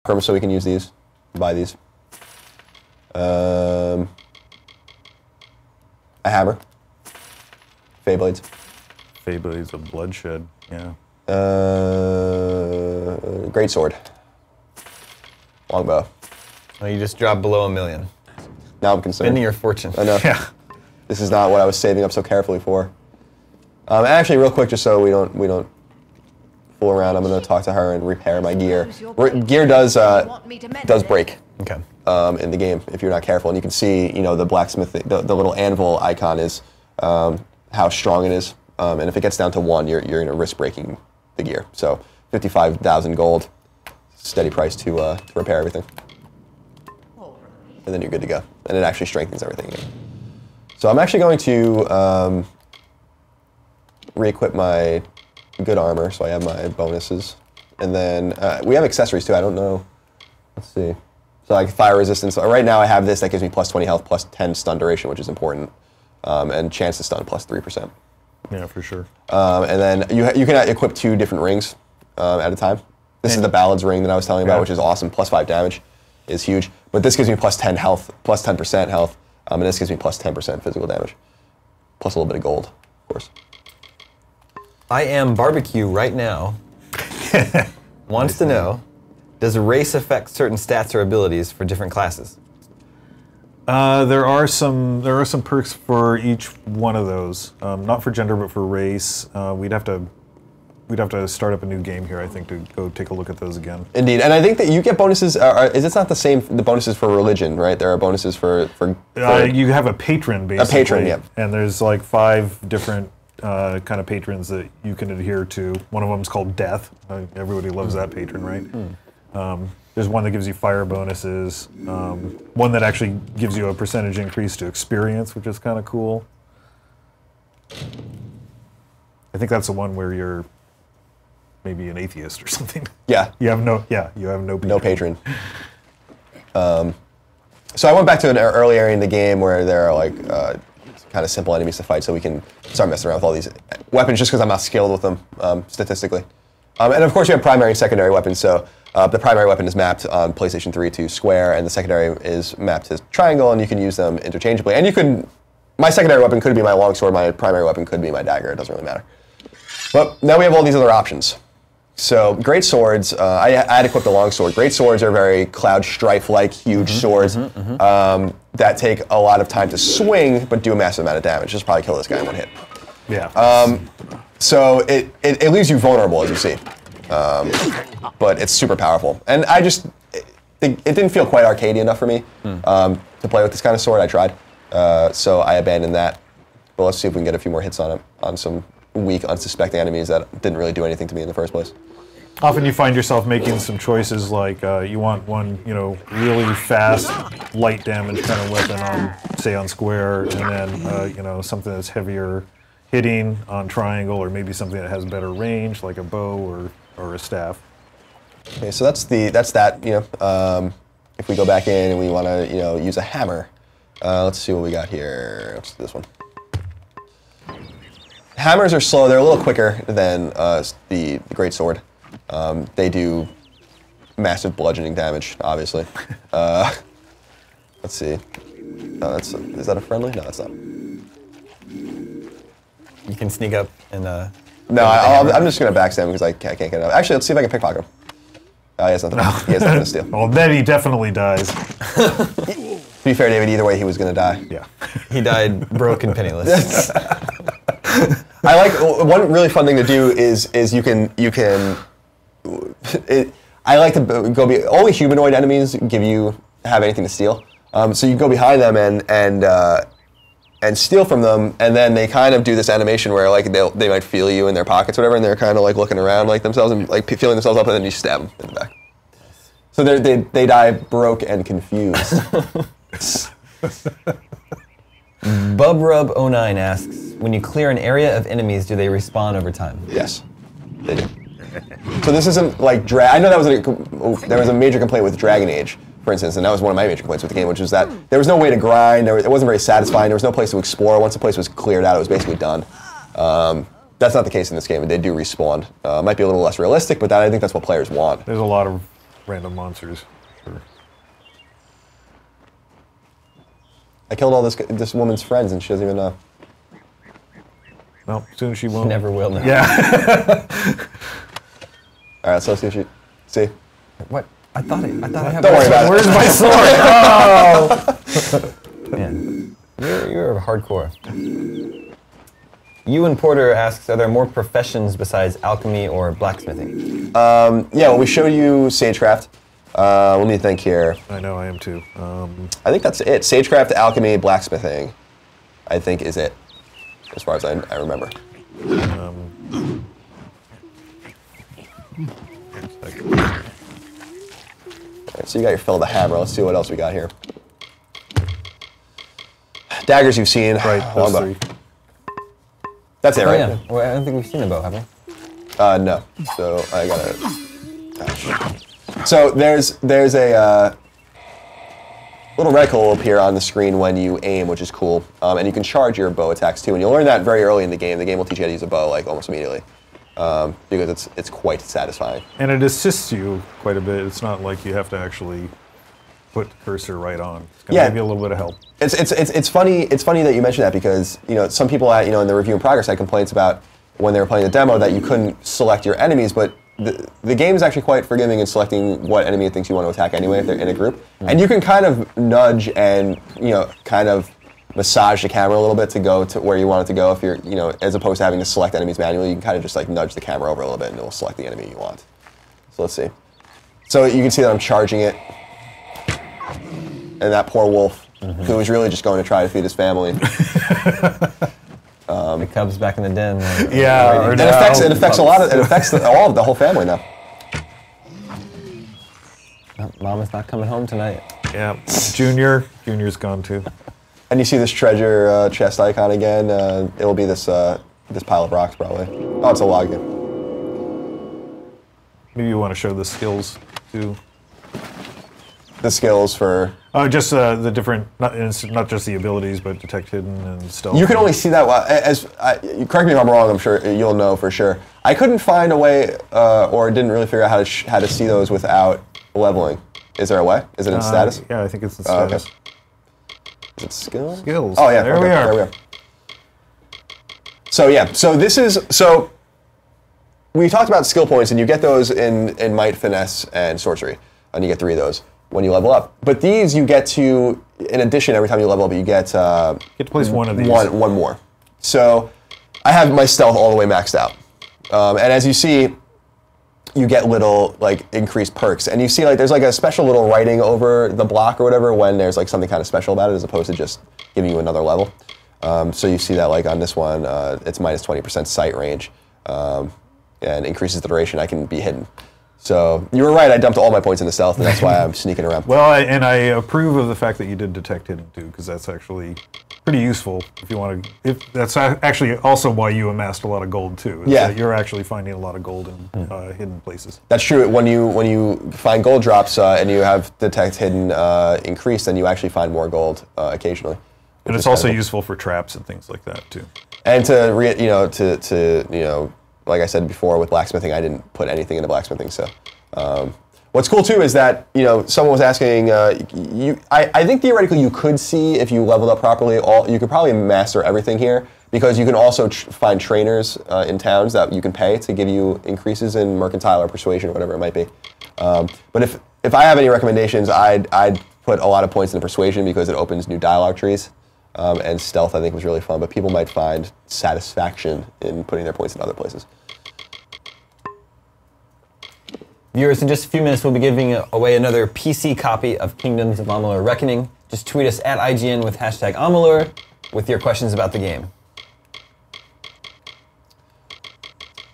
perma so we can use these, buy these. A hammer. Fey blades. Fey blades of bloodshed. Yeah. Great sword. Longbow. Well, you just dropped below $1 million. Now I'm concerned. Spending your fortune. I know. Yeah. This is not what I was saving up so carefully for. Actually, real quick, just so we don't fool around, I'm going to talk to her and repair my gear. Gear does break. Okay. In the game if you're not careful, and you can see, you know, the blacksmith, the little anvil icon is how strong it is, and if it gets down to 1, you're going to risk breaking the gear. So 55,000 gold, steady price to repair everything, and then you're good to go, and it actually strengthens everything again. So I'm actually going to re-equip my good armor, so I have my bonuses, and then we have accessories too. I don't know. Let's see. So like fire resistance. So right now I have this that gives me plus 20 health, plus 10 stun duration, which is important, and chance to stun plus 3%. Yeah, for sure. And then you can equip 2 different rings at a time. This is the Ballad's ring that I was telling you about, which is awesome. Plus 5 damage is huge. But this gives me plus 10 health, plus 10% health, and this gives me plus 10% physical damage, plus a little bit of gold, of course. I am barbecue right now. Wants to know, does a race affect certain stats or abilities for different classes? There are some perks for each one of those. Not for gender, but for race. We'd have to start up a new game here, I think, to go take a look at those again. Indeed, and I think that you get bonuses. It's not the same. The bonuses for religion, right? There are bonuses for you have a patron, basically. A patron, yeah. And there's like 5 different kind of patrons that you can adhere to. One of them is called Death. Everybody loves that patron, right? There's one that gives you fire bonuses. One that actually gives you a percentage increase to experience, which is kind of cool. I think that's the one where you're maybe an atheist or something. Yeah. You have no patron. No patron. So I went back to an early area in the game where there are like kind of simple enemies to fight, so we can start messing around with all these weapons just because I'm not skilled with them statistically. And of course you have primary and secondary weapons, so the primary weapon is mapped on PlayStation 3 to square, and the secondary is mapped to triangle, and you can use them interchangeably. And you can, my secondary weapon could be my longsword, my primary weapon could be my dagger, it doesn't really matter. But now we have all these other options. So great swords, I had equipped the longsword. Great swords are very Cloud Strife-like huge swords that take a lot of time to swing, but do a massive amount of damage. Just probably kill this guy in 1 hit. Yeah. So it leaves you vulnerable, as you see. But it's super powerful. And it didn't feel quite arcadey enough for me to play with this kind of sword. I tried. So I abandoned that. But let's see if we can get a few more hits on it, on some weak, unsuspecting enemies that didn't really do anything to me in the first place. Often you find yourself making some choices like you want one, really fast, light damage kind of weapon on, say, on square, and then, something that's heavier hitting on triangle, or maybe something that has better range, like a bow or a staff. Okay, so that's that. If we go back in and we want to, use a hammer, let's see what we got here. Let's do this one. Hammers are slow. They're a little quicker than the great sword. They do massive bludgeoning damage, obviously. Let's see. No, is that a friendly? No, that's not. You can sneak up and. No, I'm just gonna backstab him because I can't get it out. Actually, let's see if I can pickpocket him. He has nothing. He has nothing to steal. Well, then he definitely dies. To be fair, David, either way, he was gonna die. Yeah. He died broke and penniless. I like one really fun thing to do is you can. I like to go only humanoid enemies have anything to steal. So you can go behind them and steal from them, and then they kind of do this animation where like they might feel you in their pockets or whatever, and they're kind of like looking around like themselves and like feeling themselves up, and then you stab them in the back. So they die broke and confused. Bubrub09 asks, when you clear an area of enemies, do they respawn over time? Yes, they do. So this isn't like I know there was a major complaint with Dragon Age, for instance, and that was one of my major complaints with the game, which was that there was no way to grind. It wasn't very satisfying. There was no place to explore. Once the place was cleared out, it was basically done. That's not the case in this game. They do respawn. Might be a little less realistic, but I think that's what players want. There's a lot of random monsters. Sure. I killed all this woman's friends, and she doesn't even know. Well, soon she won't. Never will know. Yeah. All right, so let's see if she. See. What? I thought I had. Don't worry about it. Where's my sword? Oh! Man, you're hardcore. Ewan Porter asks, are there more professions besides alchemy or blacksmithing? Yeah, well, we showed you sagecraft. Let me think here. I know, I am too. I think that's it. Sagecraft, alchemy, blacksmithing, I think is it, as far as I remember. Alright, so you got your fill of the hammer. Let's see what else we got here. Daggers you've seen. Right, those longbow. 3. That's it, right? Yeah. Well, I don't think we've seen a bow, have we? No. So I gotta. Gosh. So there's a little reticle will appear on the screen when you aim, which is cool, and you can charge your bow attacks too. And you'll learn that very early in the game. The game will teach you how to use a bow like almost immediately, because it's quite satisfying. And it assists you quite a bit. It's not like you have to actually put the cursor right on. It's gonna give you a little bit of help. It's funny. It's funny that you mentioned that because some people in the review in progress had complaints about when they were playing the demo that you couldn't select your enemies, but the game is actually quite forgiving in selecting what enemy it thinks you want to attack anyway if they're in a group, and you can kind of nudge and kind of massage the camera a little bit to go to where you want it to go. If you're as opposed to having to select enemies manually, you can kind of just like nudge the camera over a little bit and it will select the enemy you want. So let's see. So you can see that I'm charging it. And that poor wolf, who was really just going to try to feed his family. The cubs back in the den. Yeah, It affects all of the whole family now. Oh, Mama's not coming home tonight. Yeah, Junior's gone too. And you see this treasure chest icon again. It'll be this pile of rocks probably. Oh, it's a log again. Maybe you want to show the skills too. The skills for. Just the different, not just the abilities, but detect hidden and stealth. You can only see that correct me if I'm wrong. I'm sure you'll know for sure. I couldn't find a way, or didn't really figure out how to see those without leveling. Is there a way? Is it in status? Yeah, I think it's in status. Okay. Is it skills? Skills. Oh yeah, there we are. There we are. So yeah, so we talked about skill points, and you get those in might, finesse, and sorcery, and you get 3 of those when you level up. But these you get to, in addition, every time you level up, you get to place one of these. One more. So I have my stealth all the way maxed out, and as you see, you get little like increased perks, and you see like there's like a special little writing over the block or whatever when there's like something kind of special about it, as opposed to just giving you another level. So you see that like on this one, it's minus 20% sight range, and increases the duration I can be hidden. So you were right, I dumped all my points into stealth, and that's why I'm sneaking around. Well, and I approve of the fact that you did detect hidden too, because that's actually pretty useful if you want to. That's actually also why you amassed a lot of gold too. Yeah, you're actually finding a lot of gold in hidden places. That's true. When you find gold drops and you have detect hidden increased, then you actually find more gold occasionally. And it's also useful for traps and things like that too. And to like I said before, with blacksmithing, I didn't put anything into blacksmithing. So, what's cool too is that someone was asking. I think theoretically you could see if you leveled up properly. You could probably master everything here because you can also find trainers in towns that you can pay to give you increases in mercantile or persuasion or whatever it might be. But if I have any recommendations, I'd put a lot of points into persuasion because it opens new dialogue trees. And stealth, I think, was really fun, but people might find satisfaction in putting their points in other places. Viewers, in just a few minutes, we'll be giving away another PC copy of Kingdoms of Amalur Reckoning. Just tweet us at IGN with hashtag Amalur with your questions about the game.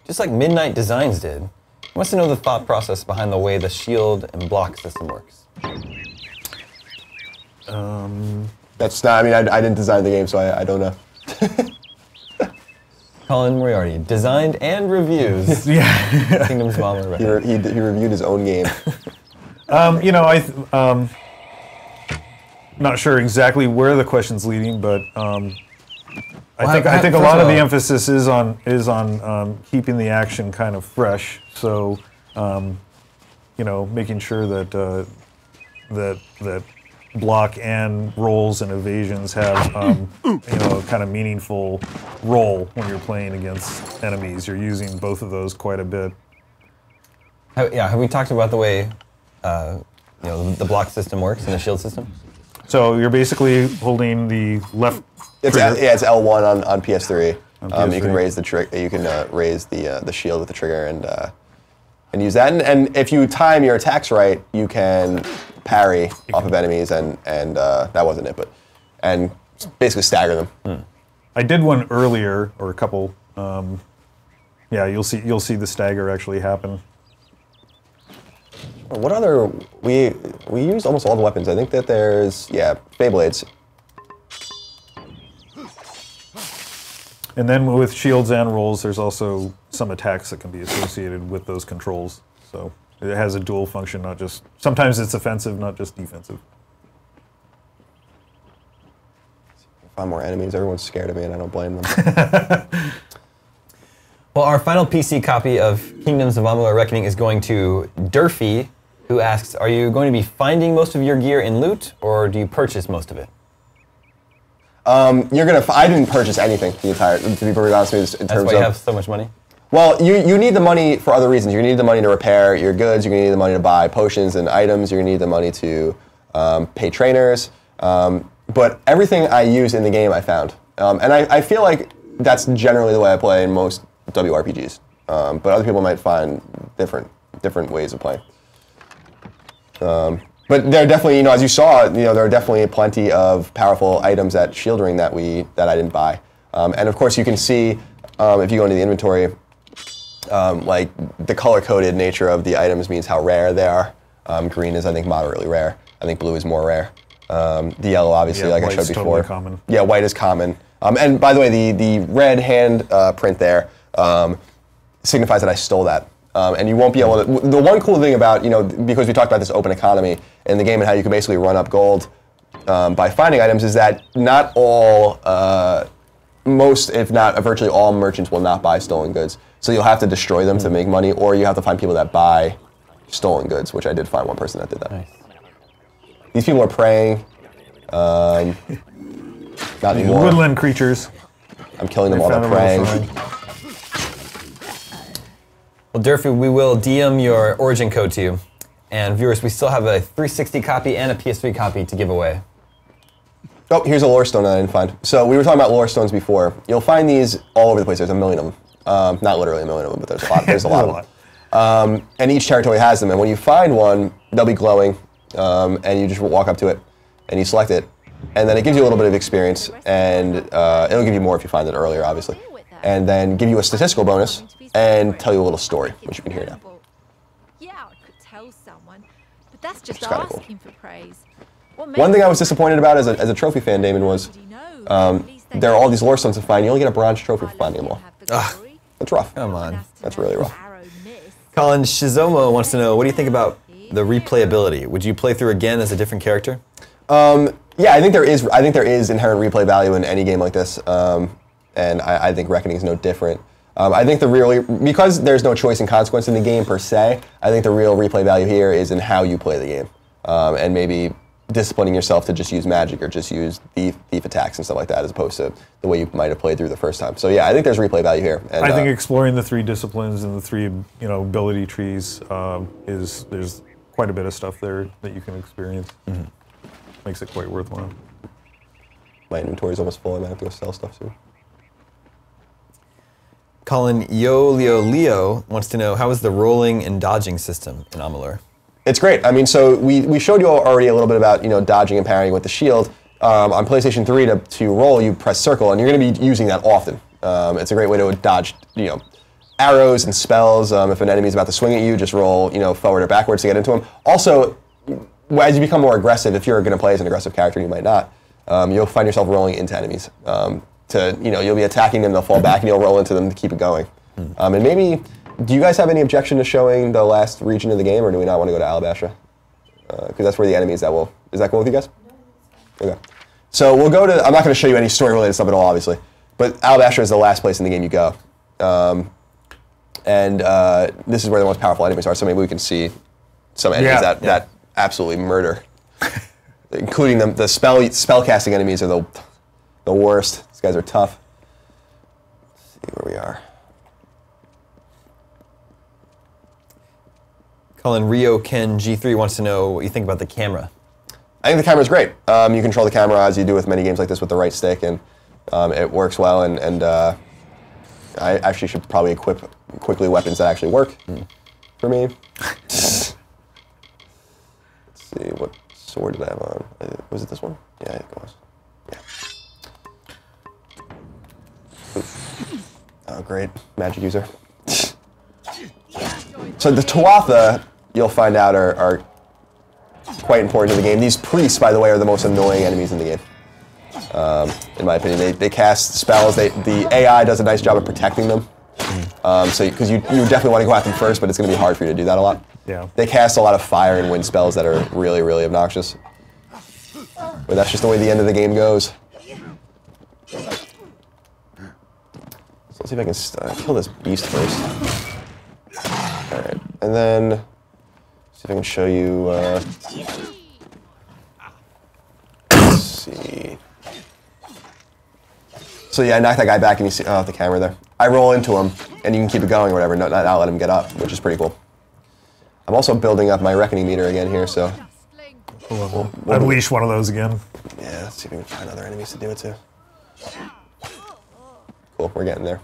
Just like Midnight Designs did, he wants to know the thought process behind the way the shield and block system works. That's not, I didn't design the game, so I don't know. Colin Moriarty, designed and reviews Yeah. Kingdoms of Amalur Reckoning. He reviewed his own game. Not sure exactly where the question's leading, but I think a lot of the emphasis is on keeping the action kind of fresh. So making sure that that block and rolls and evasions have kind of meaningful role when you're playing against enemies. You're using both of those quite a bit. Have we talked about the way the block system works and the shield system? So you're basically holding the left. It's L1 on PS3. PS3. You can raise the you can raise the shield with the trigger and use that. And if you time your attacks right, you can parry off of enemies and that wasn't it, and basically stagger them. I did one earlier, or a couple. You'll see the stagger actually happen. What other we used almost all the weapons. I think that there's Beyblades. And then with shields and rolls, there's also some attacks that can be associated with those controls. So it has a dual function, not just sometimes it's offensive, not just defensive. Find more enemies. Everyone's scared of me, and I don't blame them. Well, our final PC copy of Kingdoms of Amalur Reckoning is going to Durfee, who asks, are you going to be finding most of your gear in loot, or do you purchase most of it? I didn't purchase anything the entire, to be perfectly honest with you, in terms of... That's why you have so much money? Well, you need the money for other reasons. You need the money to repair your goods, you're going to need the money to buy potions and items, you're going to need the money to pay trainers, but everything I use in the game I found. And I feel like that's generally the way I play in most WRPGs, but other people might find different ways of playing. But there are definitely, as you saw, there are definitely plenty of powerful items at Shield Ring that I didn't buy. And of course, you can see if you go into the inventory, like the color-coded nature of the items means how rare they are. Green is, I think, moderately rare. I think blue is more rare. The yellow, obviously, like I showed before. Totally common. Yeah, white is common. And by the way, the red hand print there signifies that I stole that. And you won't be able to. The one cool thing about, because we talked about this open economy in the game and how you can basically run up gold by finding items, is that not all, most, if not virtually all merchants will not buy stolen goods. So you'll have to destroy them to make money, or you have to find people that buy stolen goods, which I did find one person that did that. Nice. These people are praying. Not anymore. Woodland creatures. I'm killing them while they're praying. Well, Durfee, we will DM your origin code to you. And viewers, we still have a 360 copy and a PS3 copy to give away. Oh, here's a lore stone that I didn't find. So we were talking about lore stones before. You'll find these all over the place. There's a million of them. Not literally a million of them, but there's a lot. There's a lot of them. And each territory has them. And when you find one, they'll be glowing. And you just walk up to it, and you select it. And then it gives you a little bit of experience. And it'll give you more if you find it earlier, obviously. And then give you a statistical bonus and tell you a little story, which you can hear now. Yeah, I could tell someone, but that's just kinda cool. asking for praise. One thing I was disappointed about as a trophy fan, Damon, was there are all these lore stones to find. You only get a bronze trophy for finding them all. That's rough. Come on. That's really rough. Colin Shizomo wants to know, what do you think about the replayability? Would you play through again as a different character? Yeah, I think there is. I think there is inherent replay value in any game like this, and I think Reckoning is no different. I think because there's no choice and consequence in the game per se, I think the real replay value here is in how you play the game, and maybe disciplining yourself to just use magic or just use thief attacks and stuff like that, as opposed to the way you might have played through the first time. So yeah, I think there's replay value here. And, I think exploring the 3 disciplines and the 3 ability trees there's quite a bit of stuff there that you can experience. Mm-hmm. Makes it quite worthwhile. My inventory is almost full. I might have to go sell stuff soon. Colin Leo wants to know, how is the rolling and dodging system in Amalur? It's great. I mean, so we showed you already a little bit about dodging and parrying with the shield. On PlayStation 3 to roll, you press circle, and you're going to be using that often. It's a great way to dodge arrows and spells. If an enemy's about to swing at you, just roll forward or backwards to get into them. Also, as you become more aggressive, if you're going to play as an aggressive character, you might not. You'll find yourself rolling into enemies. You'll be attacking them, they'll fall back, and you'll roll into them to keep it going. And maybe. Do you guys have any objection to showing the last region of the game, or do we not want to go to Alabasha? Because that's where the enemies that will... Is that cool with you guys? Okay. So we'll go to... I'm not going to show you any story-related stuff at all, obviously. But Alabasha is the last place in the game you go. And this is where the most powerful enemies are, so maybe we can see some enemies Yeah. that absolutely murder, including the spell casting enemies are the worst. These guys are tough. Let's see where we are. Colin Rio Ken G3 wants to know what you think about the camera. I think the camera's great. You control the camera as you do with many games like this with the right stick, and it works well. And I actually should probably equip quickly weapons that actually work for me. Let's see, what sword did I have on? Was it this one? Yeah, it was. Yeah. Ooh. Oh, great. Magic user. So the Tuatha, you'll find out, are quite important to the game. These priests, by the way, are the most annoying enemies in the game, in my opinion. They cast spells. The AI does a nice job of protecting them. So because you definitely want to go at them first, but it's going to be hard for you to do that a lot. Yeah. They cast a lot of fire and wind spells that are really, really obnoxious. But that's just the way the end of the game goes. So let's see if I can kill this beast first. All right, and then see if I can show you. Let's see. So yeah, I knocked that guy back, and you see the camera there. I roll into him, and you can keep it going or whatever. Not let him get up, which is pretty cool. I'm also building up my reckoning meter again here, so. We'll unleash one of those again. Yeah, let's see if we can find other enemies to do it to. Cool, we're getting there.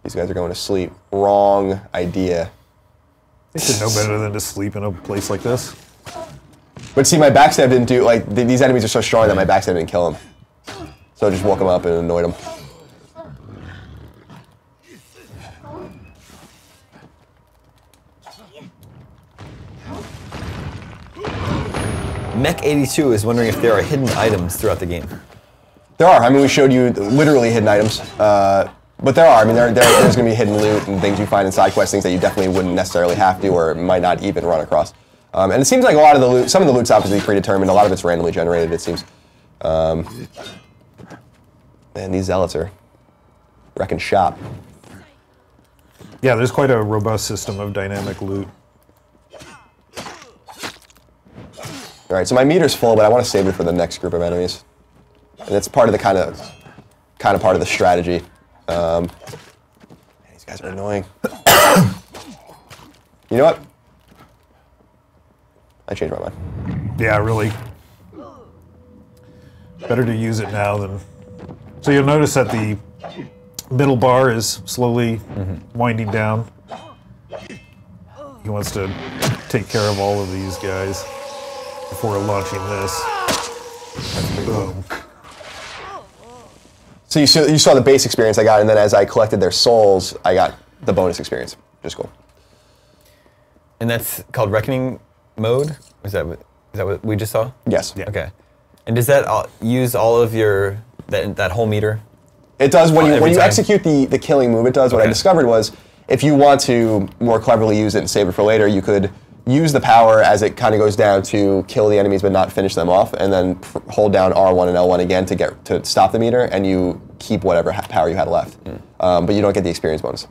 These guys are going to sleep. Wrong idea. They should know better than to sleep in a place like this. But see, my backstab didn't do, like, these enemies are so strong that my backstab didn't kill them. So I just woke them up and annoyed them. Mech82 is wondering if there are hidden items throughout the game. There are. I mean, we showed you literally hidden items. But there are. I mean, there's going to be hidden loot and things you find in side quest, things that you definitely wouldn't necessarily have to or might not even run across. And it seems like a lot of the loot, some of the loot's obviously predetermined, a lot of it's randomly generated, it seems. Man, these zealots are wrecking shop. Yeah, there's quite a robust system of dynamic loot. All right, so my meter's full, but I want to save it for the next group of enemies. And it's part of the kind of part of the strategy. These guys are annoying. You know what? I changed my mind. Yeah, really. Better to use it now than... So you'll notice that the middle bar is slowly winding down. He wants to take care of all of these guys before launching this. Boom. So you saw the base experience I got, and then as I collected their souls, I got the bonus experience, which is cool. And that's called Reckoning mode? Is that what we just saw? Yes. Yeah. Okay. And does that use all of your that whole meter? It does when you time? execute the killing move. It does. What I discovered was, if you want to more cleverly use it and save it for later, you could use the power as it kind of goes down to kill the enemies but not finish them off, and then hold down R1 and L1 again to stop the meter, and you keep whatever power you had left. But you don't get the experience bonus.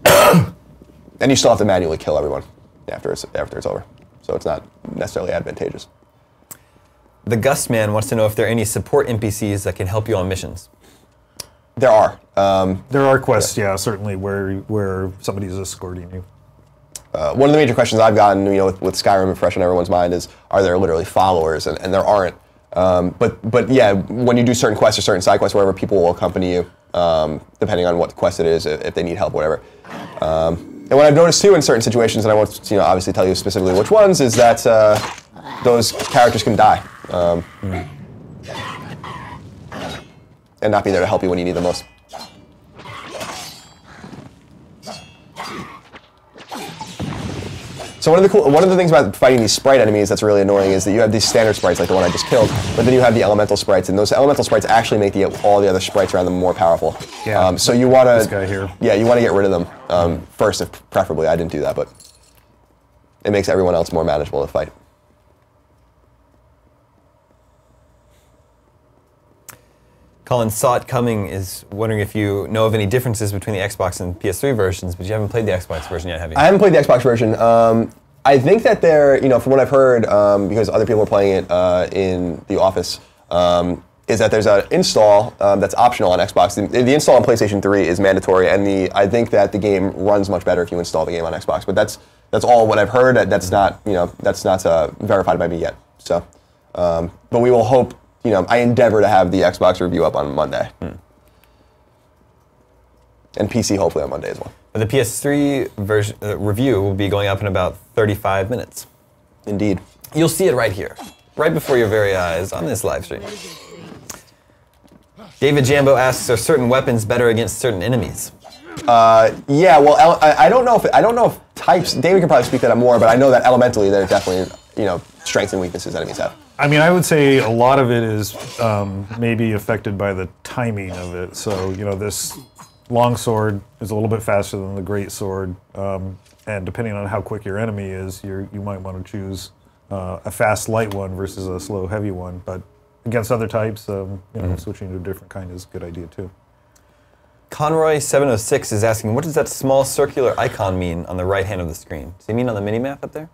And you still have to manually kill everyone after it's over. So it's not necessarily advantageous. The Gust Man wants to know if there are any support NPCs that can help you on missions. There are. There are quests, yeah, certainly, where somebody's escorting you. One of the major questions I've gotten, with Skyrim fresh on everyone's mind is, are there literally followers? And there aren't. But yeah, when you do certain quests or certain side quests, wherever, people will accompany you, depending on what quest it is, if they need help, whatever. And what I've noticed too in certain situations, and I won't obviously tell you specifically which ones, is that those characters can die. And not be there to help you when you need them most. So one of the things about fighting these sprite enemies that's really annoying is that you have these standard sprites like the one I just killed, but then you have the elemental sprites, and those elemental sprites actually make all the other sprites around them more powerful. Yeah. So you want to this guy here. Yeah, you want to get rid of them first, if preferably. I didn't do that, but it makes everyone else more manageable to fight. Colin Saw It Coming is wondering if you know of any differences between the Xbox and PS3 versions, but you haven't played the Xbox version yet, have you? I haven't played the Xbox version. I think that they're, from what I've heard, because other people are playing it in the office, is that there's an install that's optional on Xbox. The install on PlayStation 3 is mandatory, and I think that the game runs much better if you install the game on Xbox. But that's all what I've heard. That's not verified by me yet. So, but we will hope. I endeavor to have the Xbox review up on Monday, and PC hopefully on Monday as well. The PS3 version review will be going up in about 35 minutes. Indeed. You'll see it right here, right before your very eyes on this live stream. David Jambo asks, are certain weapons better against certain enemies? Yeah, well, I don't know if types. David can probably speak to that more, but I know that elementally there are definitely strengths and weaknesses enemies have. I mean, I would say a lot of it is maybe affected by the timing of it. So this long sword is a little bit faster than the great sword, and depending on how quick your enemy is, you might want to choose a fast light one versus a slow heavy one. But against other types, switching to a different kind is a good idea too. Conroy706 is asking, what does that small circular icon mean on the right hand of the screen? Does he mean on the mini-map up there?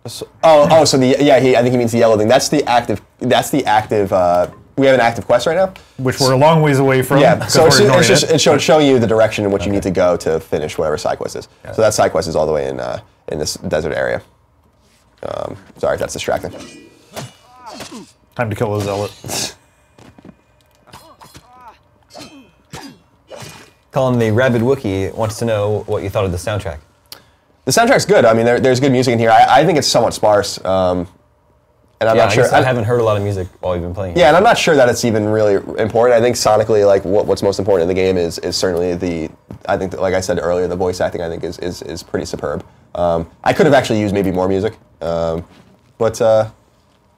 So I think he means the yellow thing. That's the active. We have an active quest right now, which we're a long ways away from. Yeah, so it's showing you the direction in which you need to go to finish whatever side quest is. So that side quest is all the way in this desert area. Sorry, that's distracting. Time to kill a zealot. Colin, the Rabid Wookiee, wants to know what you thought of the soundtrack. The soundtrack's good. I mean, there's good music in here. I think it's somewhat sparse. And I'm not sure. I haven't heard a lot of music while you've been playing. Yeah, and I'm not sure that it's even really important. I think sonically, like what's most important in the game is certainly I think that, like I said earlier, the voice acting I think is pretty superb. I could have actually used maybe more music, but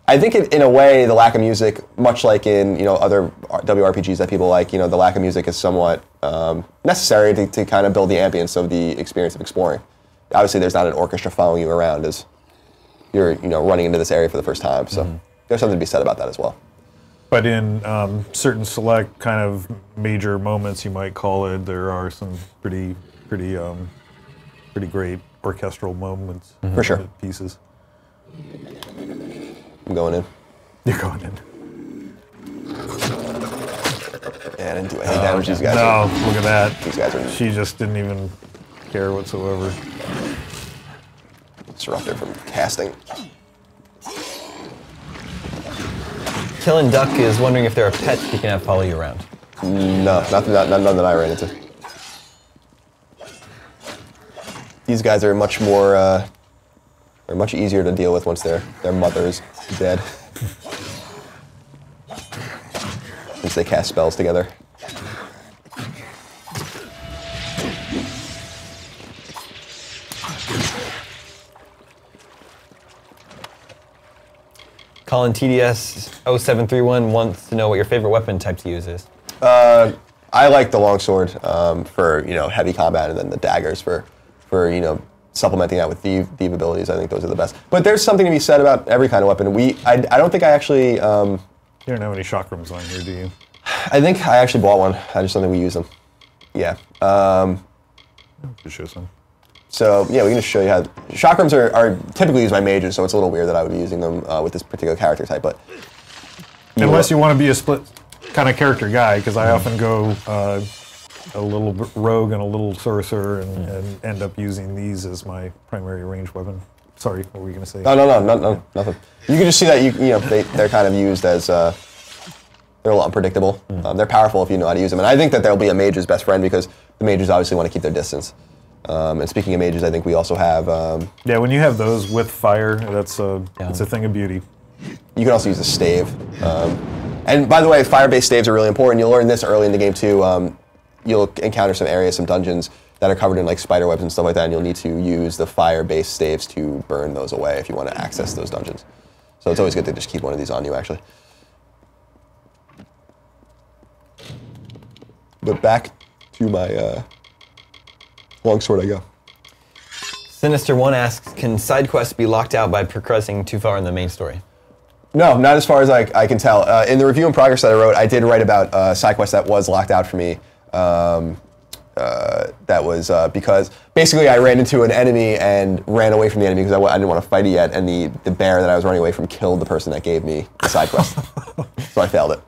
I think in a way the lack of music, much like in other WRPGs that people like, the lack of music is somewhat necessary to kind of build the ambience of the experience of exploring. Obviously, there's not an orchestra following you around as you're running into this area for the first time. So there's something to be said about that as well. But in certain select kind of major moments, you might call it, there are some pretty great orchestral moments. For sure. Pieces. I'm going in. You're going in. Yeah, I didn't do any damage. These guys. No, look at that. These guys are. She just didn't even care whatsoever. Disruptor from casting. Killin' Duck is wondering if there are pets you can have follow you around. No, none that I ran into. These guys are much more, are much easier to deal with once their mother is dead. Once they cast spells together. Colin TDS 0731 wants to know what your favorite weapon type to use is. I like the longsword for heavy combat, and then the daggers for supplementing that with thief abilities. I think those are the best. But there's something to be said about every kind of weapon. I don't think I actually. You don't have any chakrams on here, do you? I think I actually bought one. I just don't think we use them. Yeah. Just show some. So yeah, we can just show you how chakrams are typically used by mages, so it's a little weird that I would be using them with this particular character type. But unless you want to be a split kind of character guy, because I often go a little rogue and a little sorcerer, and end up using these as my primary ranged weapon. Sorry, what were you going to say? Oh, no, nothing. You can just see that they're kind of used as they're a lot unpredictable. They're powerful if you know how to use them, and I think that they'll be a mage's best friend because the mages obviously want to keep their distance. And speaking of mages, I think we also have. Yeah, when you have those with fire, it's a thing of beauty. You can also use a stave. And by the way, fire-based staves are really important. You'll learn this early in the game too. You'll encounter some areas, some dungeons that are covered in like spider webs and stuff like that, and you'll need to use the fire-based staves to burn those away if you want to access those dungeons. So it's always good to just keep one of these on you, actually. But back to my longsword I go. Sinister1 asks, can side quests be locked out by progressing too far in the main story? No, not as far as I can tell. In the review in progress that I wrote, I did write about a side quest that was locked out for me. That was because basically I ran into an enemy and ran away from the enemy because I didn't want to fight it yet, and the bear that I was running away from killed the person that gave me the side quest. So I failed it.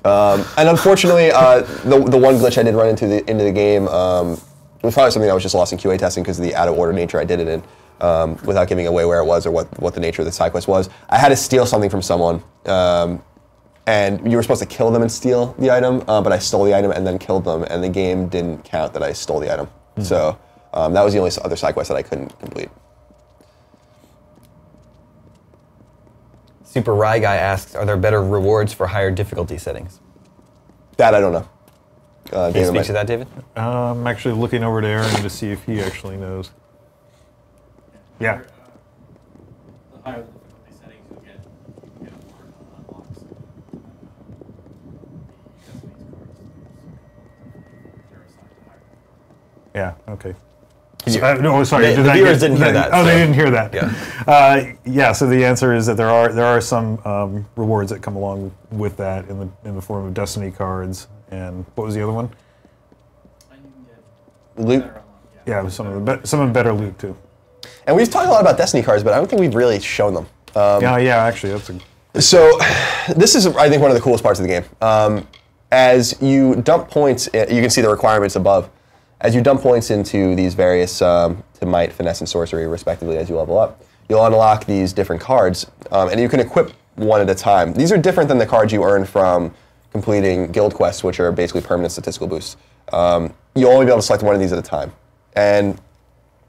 And unfortunately, the one glitch I did run into the game was probably something that was just lost in QA testing because of the out-of-order nature I did it in, without giving away where it was or what the nature of the side quest was. I had to steal something from someone, and you were supposed to kill them and steal the item, but I stole the item and then killed them, and the game didn't count that I stole the item. So that was the only other side quest that I couldn't complete. Super Rye Guy asks, are there better rewards for higher difficulty settings? That I don't know. Can you speak to that, David? I'm actually looking over to Aaron to see if he actually knows. Yeah. The higher the difficulty settings, you get more unlocks. They're assigned to higher. Yeah, okay. No, sorry. The viewers didn't hear that. Oh, so. they didn't hear that. Yeah. Yeah. So the answer is that there are some rewards that come along with that in the form of Destiny cards, and what was the other one? And you can get Loot. better unlock, Yeah, some of the better loot too. And we've talked a lot about Destiny cards, but I don't think we've really shown them. Yeah. Actually, that's a. So this is, I think, one of the coolest parts of the game. As you dump points, you can see the requirements above. As you dump points into these various, to might, finesse, and sorcery, respectively, as you level up, you'll unlock these different cards, and you can equip one at a time. These are different than the cards you earn from completing guild quests, which are basically permanent statistical boosts. You'll only be able to select one of these at a time. And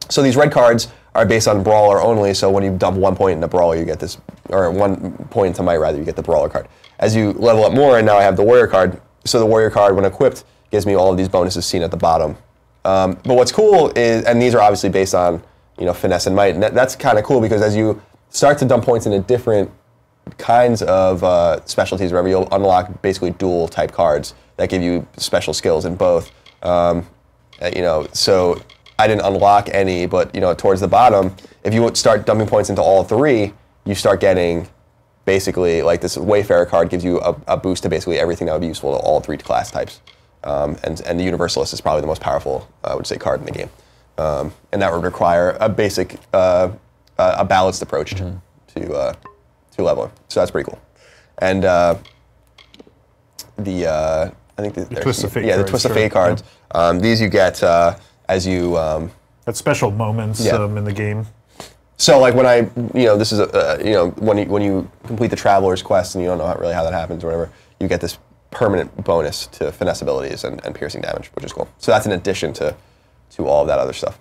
so these red cards are based on Brawler only, so when you dump 1 point into Brawler, you get this, or 1 point into Might, rather, you get the Brawler card. As you level up more, and now I have the Warrior card, so the Warrior card, when equipped, gives me all of these bonuses seen at the bottom. But what's cool is, and these are obviously based on, finesse and might, and that's kind of cool because as you start to dump points into different kinds of specialties, wherever you'll unlock basically dual type cards that give you special skills in both. So I didn't unlock any, but towards the bottom, if you would start dumping points into all three, you start getting basically like this Wayfarer card gives you a boost to basically everything that would be useful to all three class types. And the Universalist is probably the most powerful, I would say, card in the game. And that would require a basic, a balanced approach to leveling. So that's pretty cool. And I think the Twist of Fate the cards, Twist of sure. Fate cards. These you get as you. That's special moments in the game. So like when I, this is when you complete the Traveler's quest and you don't know really how that happens or whatever, you get this permanent bonus to finesse abilities and piercing damage, which is cool. So that's in addition to all of that other stuff.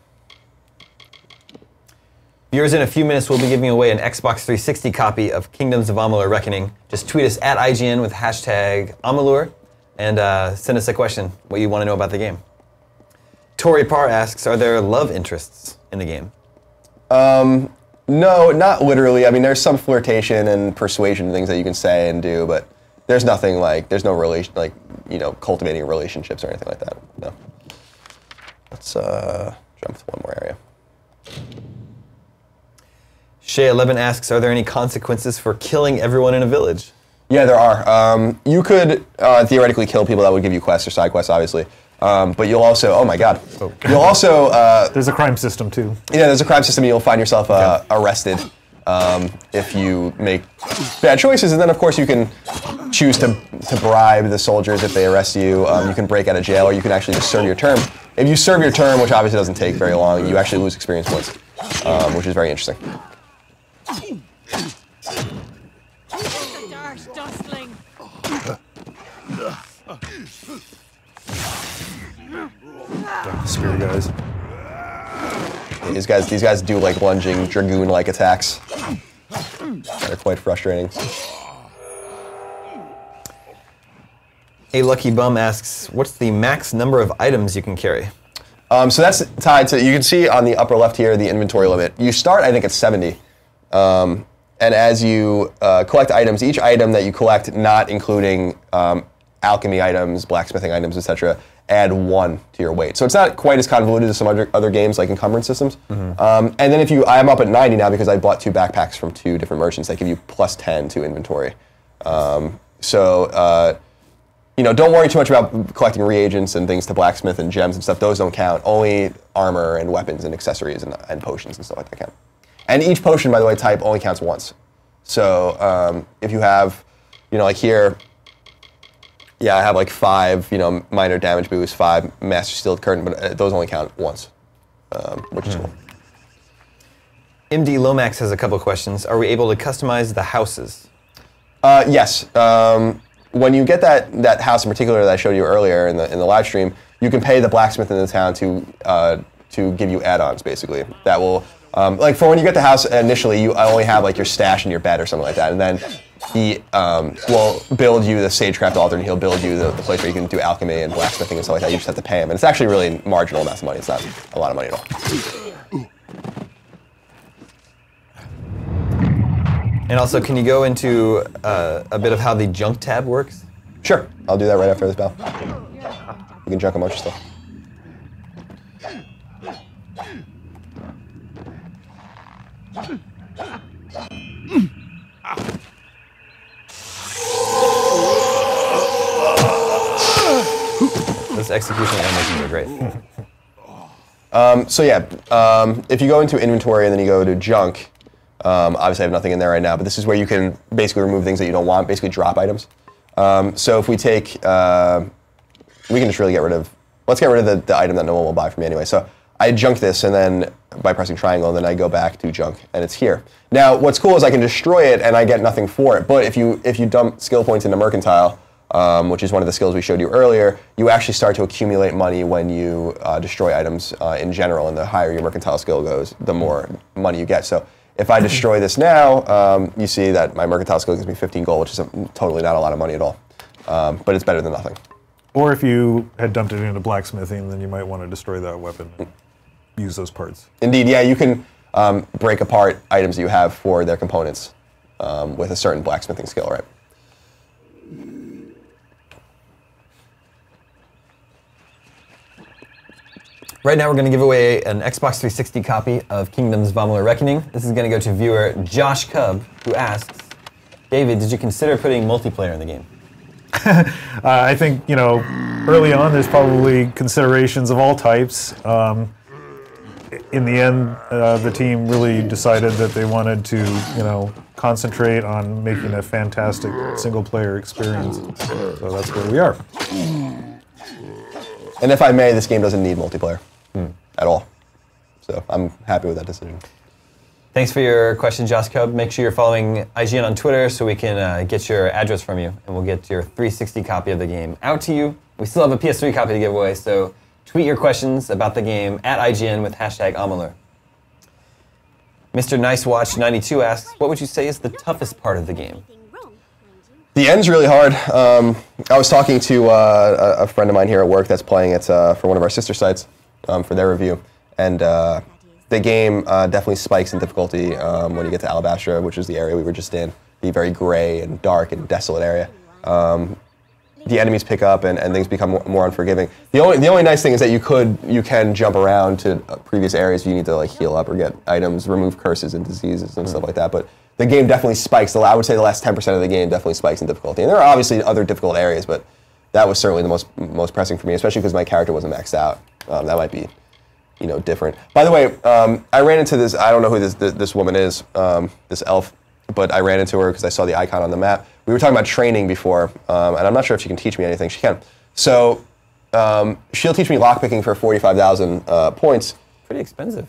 Viewers, in a few minutes, we'll be giving away an Xbox 360 copy of Kingdoms of Amalur Reckoning. Just tweet us at IGN with hashtag Amalur and send us a question, what you want to know about the game. Tori Parr asks, are there love interests in the game? No, not literally. I mean, there's some flirtation and persuasion things that you can say and do, but there's nothing like, there's no relation, like, cultivating relationships or anything like that. No. Let's jump to one more area. Shay11 asks, are there any consequences for killing everyone in a village? Yeah, there are. You could theoretically kill people that would give you quests or side quests, obviously. But you'll also, oh my god. You'll also... There's a crime system, too. Yeah, there's a crime system, and you'll find yourself arrested if you make bad choices. And then, of course, you can choose to bribe the soldiers if they arrest you. You can break out of jail, or you can actually just serve your term. If you serve your term, which obviously doesn't take very long, you actually lose experience points, which is very interesting. Dark dustling. Spear guys. These guys do like lunging dragoon-like attacks. They're quite frustrating. A Lucky Bum asks, what's the max number of items you can carry? So that's tied to, you can see on the upper left here, the inventory limit. You start, I think, at 70. And as you collect items, each item that you collect, not including alchemy items, blacksmithing items, etc., add 1 to your weight. So it's not quite as convoluted as some other games like encumbrance systems. And then I'm up at 90 now because I bought 2 backpacks from 2 different merchants that give you plus 10 to inventory. Don't worry too much about collecting reagents and things to blacksmith and gems and stuff. Those don't count. Only armor and weapons and accessories and potions and stuff like that count. And each potion, by the way, type only counts once. So if you have, like here, yeah, I have like 5, minor damage boost, 5 master sealed curtain, but those only count once, which is cool. MD Lomax has a couple questions. Are we able to customize the houses? Yes. When you get that house in particular that I showed you earlier in the live stream, you can pay the blacksmith in the town to give you add-ons, basically. That will, like for when you get the house initially, you only have like your stash in your bed or something like that, and then he will build you the Sagecraft altar, and he'll build you the place where you can do alchemy and blacksmithing and stuff like that. You just have to pay him, and it's actually really marginal amounts of money. It's not a lot of money at all. And also, can you go into a bit of how the junk tab works? Sure, I'll do that right after this battle. You can junk a bunch of stuff. Those execution animations are great. If you go into inventory and then you go to junk, obviously I have nothing in there right now, but this is where you can basically remove things that you don't want, basically drop items. So if we take, we can just really let's get rid of the item that no one will buy from me anyway. So I junk this, and then by pressing triangle, then I go back to junk, and it's here. Now, what's cool is I can destroy it, and I get nothing for it. But if you dump skill points into mercantile, which is one of the skills we showed you earlier, you actually start to accumulate money when you destroy items in general, and the higher your mercantile skill goes, the more money you get. So if I destroy this now, you see that my mercantile skill gives me 15 gold, which is totally not a lot of money at all. But it's better than nothing. Or if you had dumped it into blacksmithing, then you might want to destroy that weapon and use those parts. Indeed, yeah, you can break apart items that you have for their components with a certain blacksmithing skill, right? Right now, we're going to give away an Xbox 360 copy of Kingdoms of Amalur Reckoning. This is going to go to viewer Josh Cub, who asks, David, did you consider putting multiplayer in the game? I think, early on, there's probably considerations of all types. In the end, the team really decided that they wanted to, concentrate on making a fantastic single-player experience. So that's where we are. And if I may, this game doesn't need multiplayer at all. So I'm happy with that decision. Thanks for your question, Josh Cub. Make sure you're following IGN on Twitter so we can get your address from you, and we'll get your 360 copy of the game out to you. We still have a PS3 copy to give away, so tweet your questions about the game at IGN with hashtag Amalur. Mr. NiceWatch92 asks, what would you say is the toughest part of the game? The end's really hard. I was talking to a friend of mine here at work that's playing it for one of our sister sites for their review, and the game definitely spikes in difficulty when you get to Alabastra, which is the area we were just in, the very gray and dark and desolate area. The enemies pick up and things become more unforgiving. The only nice thing is that you can jump around to previous areas if you need to like heal up or get items, remove curses and diseases and stuff like that. But the game definitely spikes. I would say the last 10% of the game definitely spikes in difficulty. And there are obviously other difficult areas, but that was certainly the most pressing for me, especially because my character wasn't maxed out. That might be, different. By the way, I ran into this. I don't know who this woman is, this elf, but I ran into her because I saw the icon on the map. We were talking about training before, and I'm not sure if she can teach me anything. She can. So she'll teach me lockpicking for 45,000 points. Pretty expensive.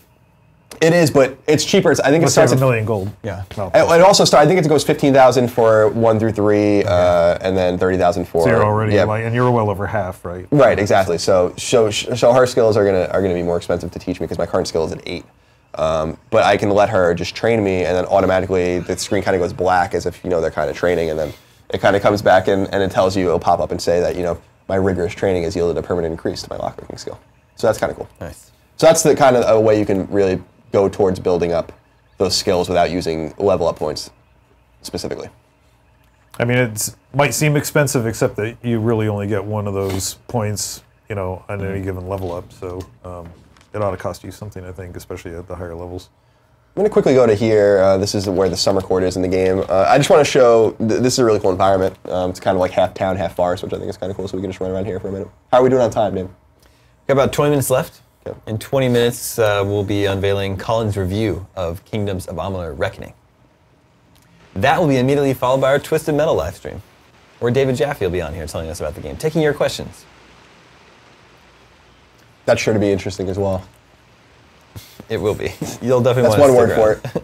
It is, but it's cheaper. I think it starts at $1 million gold. Yeah. No. It also starts. I think it goes 15,000 for 1 through 3, and then 30,000 for. So you're already and you're well over half, right? Right, exactly. So her skills are gonna be more expensive to teach me because my current skill is at 8. But I can let her just train me, and then automatically the screen kind of goes black as if they're kind of training, and then it kind of comes back and it tells you, it'll pop up and say that my rigorous training has yielded a permanent increase to my lockpicking skill. So that's kind of cool. Nice. So that's the kind of a way you can really go towards building up those skills without using level up points specifically. I mean, it might seem expensive, except that you really only get one of those points you know, on any given level up. So it ought to cost you something, I think, especially at the higher levels. I'm going to quickly go to here. This is where the summer court is in the game. I just want to show, this is a really cool environment. It's kind of like half town, half forest, which I think is kind of cool, so we can just run around here for a minute. How are we doing on time, Dave? Got about 20 minutes left. Okay. In 20 minutes, we'll be unveiling Colin's review of Kingdoms of Amalur Reckoning. That will be immediately followed by our Twisted Metal live stream, where David Jaffe will be on here telling us about the game, taking your questions. That's sure to be interesting as well. It will be. You'll definitely That's want to one stick word around. for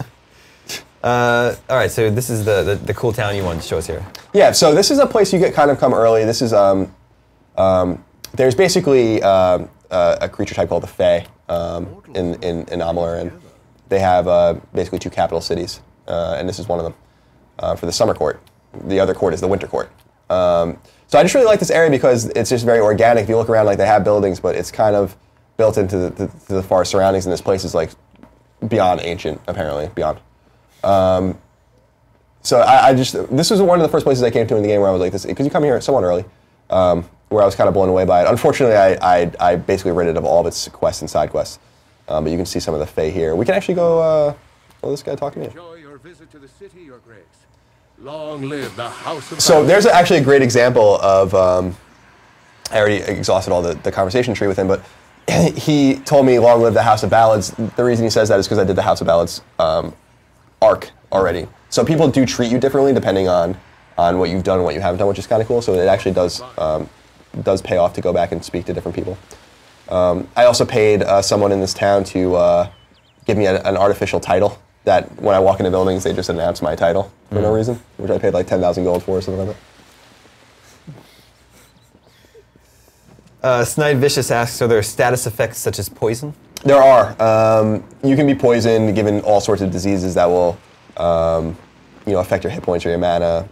it. All right, so this is the cool town you wanted to show us here. Yeah, so this is a place you get kind of come early. This is, there's basically a creature type called the Fae in Amalur, and they have basically 2 capital cities, and this is one of them for the summer court. The other court is the winter court. So I just really like this area because it's just very organic. If you look around, like they have buildings, but it's kind of built into the far surroundings, and this place is like beyond ancient, apparently, beyond. So I just, this was one of the first places I came to in the game where I was like this, because you come here somewhat early, where I was kind of blown away by it. Unfortunately, I basically rid it of all of its quests and side quests, but you can see some of the Fae here. We can actually go, well, this guy talking to me. Enjoy your visit to the city, Your Grace. Long live the House of So Ballads. there's actually a great example of, I already exhausted all the conversation tree with him, but he told me, long live the House of Ballads. The reason he says that is because I did the House of Ballads arc already. So people do treat you differently depending on what you've done and what you haven't done, which is kind of cool. So it actually does pay off to go back and speak to different people. I also paid someone in this town to give me an artificial title that when I walk into buildings, they just announce my title for no reason, which I paid like 10,000 gold for or something like that. Snide Vicious asks, are there status effects such as poison? There are. You can be poisoned, given all sorts of diseases that will, affect your hit points or your mana,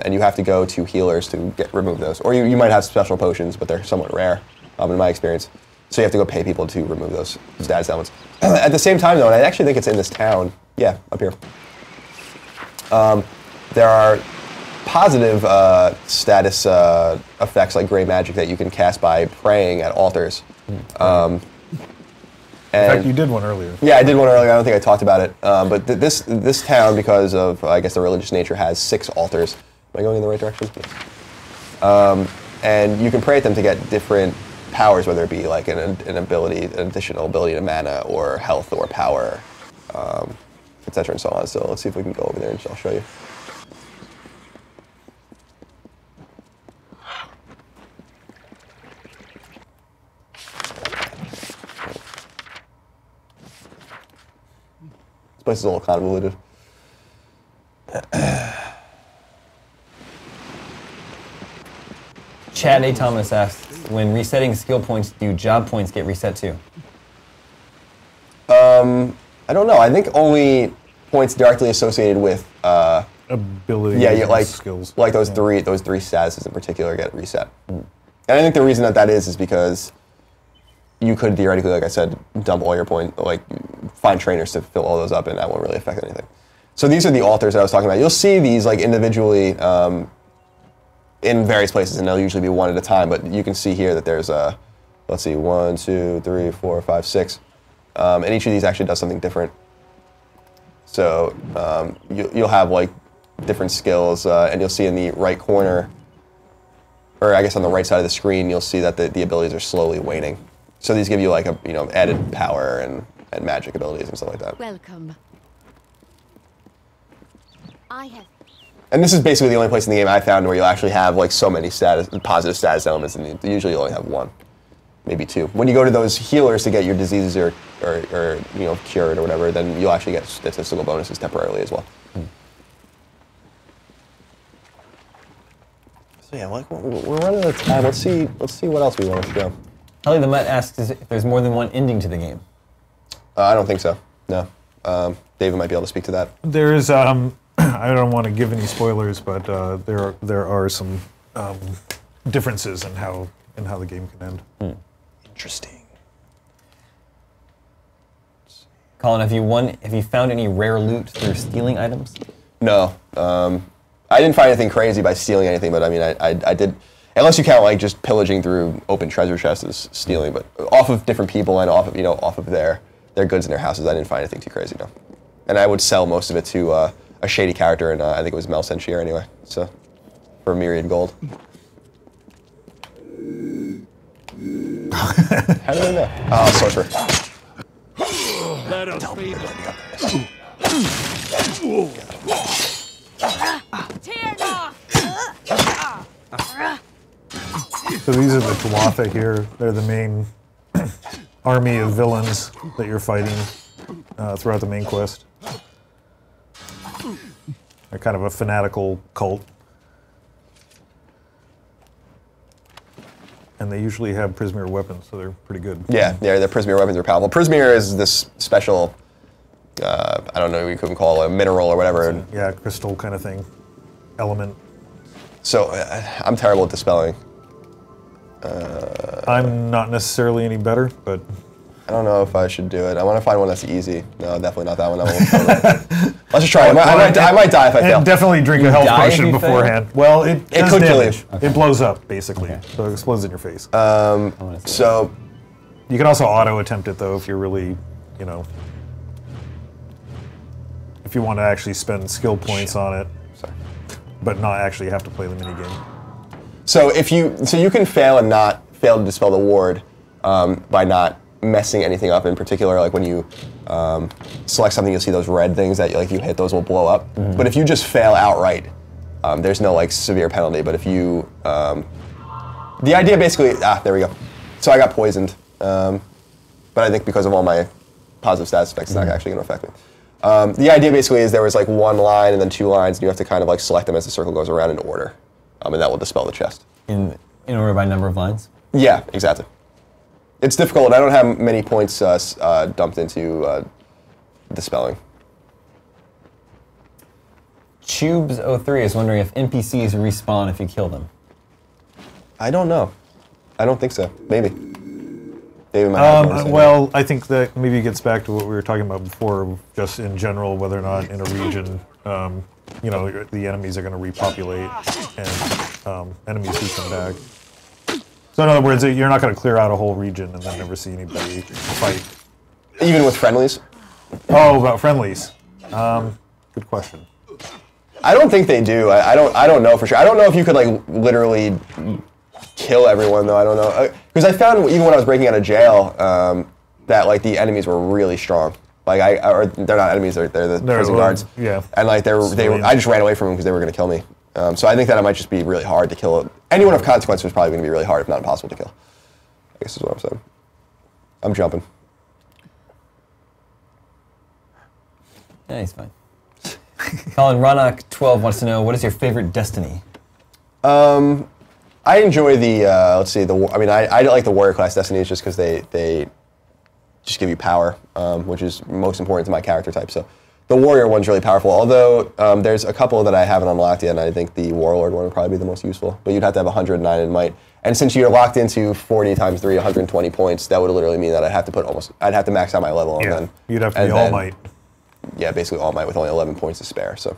and you have to go to healers to remove those. Or you might have special potions, but they're somewhat rare, in my experience. So you have to go pay people to remove those status elements. At the same time, though, and I actually think it's in this town. Yeah, up here. There are positive status effects like gray magic that you can cast by praying at altars. In fact, you did one earlier. Yeah, I did one earlier. I don't think I talked about it. But this town, because of, I guess, the religious nature, has 6 altars. Am I going in the right direction? And you can pray at them to get different powers, whether it be like an ability, an additional ability to mana, or health, or power, etc. and so on. So let's see if we can go over there and I'll show you. This place is a little convoluted. Chad A. Thomas asks, when resetting skill points, do job points get reset too? I don't know. I think only points directly associated with Abilities, like skills. like those three statuses in particular get reset. And I think the reason that is because you could theoretically, like I said, dump all your points, like find trainers to fill all those up, and that won't really affect anything. So these are the altars that I was talking about. You'll see these like individually in various places, and they'll usually be one at a time. But you can see here that there's let's see, 1, 2, 3, 4, 5, 6, and each of these actually does something different. So you'll have like different skills, and you'll see in the right corner, or I guess on the right side of the screen, you'll see that the abilities are slowly waning. So these give you like a added power and magic abilities and stuff like that. Welcome. I have. And this is basically the only place in the game I found where you'll actually have like so many positive status elements, and usually you only have 1, maybe 2. When you go to those healers to get your diseases or cured or whatever, then you'll actually get statistical bonuses temporarily as well. So yeah, like we're running out of time. Let's see what else we want to show. Helly the Mutt asks if there's more than one ending to the game. I don't think so. No. David might be able to speak to that. There is. I don't want to give any spoilers, but there are some differences in how the game can end. Interesting. Colin, have you found any rare loot through stealing items? No. I didn't find anything crazy by stealing anything, but I mean, I did. Unless you count like just pillaging through open treasure chests as stealing, but off of different people and off of off of their goods in their houses, I didn't find anything too crazy, no. And I would sell most of it to a shady character, and I think it was Mel Senchier anyway, so for myriad gold. How did I know? Oh, sorcerer. Let us be. So these are the Tuatha here. They're the main army of villains that you're fighting throughout the main quest. They're kind of a fanatical cult. And they usually have Prismir weapons, so they're pretty good. Yeah, their Prismir weapons are powerful. Prismir is this special, I don't know, you could call it a mineral or whatever. Yeah, crystal kind of thing. Element. So, I'm terrible at dispelling. I'm not necessarily any better, but... I don't know if I should do it. I want to find one that's easy. No, definitely not that one. Let's just try it. I might die if I fail. And definitely drink a health die if potion you beforehand. Well, it does could kill you. damage. It blows up, basically. So it explodes in your face. So, You can also auto-attempt it, though, if you're really, if you want to actually spend skill points on it, but not actually have to play the minigame. so you can fail and not fail to dispel the ward by not messing anything up in particular. Like when you select something, you'll see those red things that you hit; those will blow up. But if you just fail outright, there's no severe penalty. But if you, the idea basically, there we go. So I got poisoned, but I think because of all my positive status effects, it's not actually going to affect me. The idea basically is there was one line and then 2 lines, and you have to kind of select them as the circle goes around in order, and that will dispel the chest. In order by number of lines? Yeah, exactly. It's difficult. I don't have many points dumped into dispelling. Tubes03 is wondering if NPCs respawn if you kill them. I don't know. I don't think so. Maybe. David might have more to say. Well, I think that maybe it gets back to what we were talking about before, just in general, whether or not in a region, the enemies are going to repopulate and enemies do come back. So in other words, you're not going to clear out a whole region and then never see anybody fight. Even with friendlies? Oh, about friendlies. Good question. I don't think they do. I don't know for sure. I don't know if you could literally kill everyone though. I don't know, because I found even when I was breaking out of jail that the enemies were really strong. Or they're not enemies. They're the prison guards. Yeah. And I just ran away from them because they were going to kill me. So I think that it might just be really hard to kill. Anyone of consequence was probably going to be really hard, if not impossible to kill. I guess is what I'm saying. I'm jumping. Yeah, he's fine. Colin Ronock12 wants to know, what is your favorite Destiny? I enjoy the, I like the warrior class Destinies just because they just give you power, which is most important to my character type. So the warrior one's really powerful, although there's a couple that I haven't unlocked yet, and I think the warlord one would probably be the most useful. But you'd have to have 109 in might. And since you're locked into 40 times 3, 120 points, that would literally mean that I'd have to max out my level. Yeah, and then, you'd have to be all might. Yeah, basically all might with only 11 points to spare, so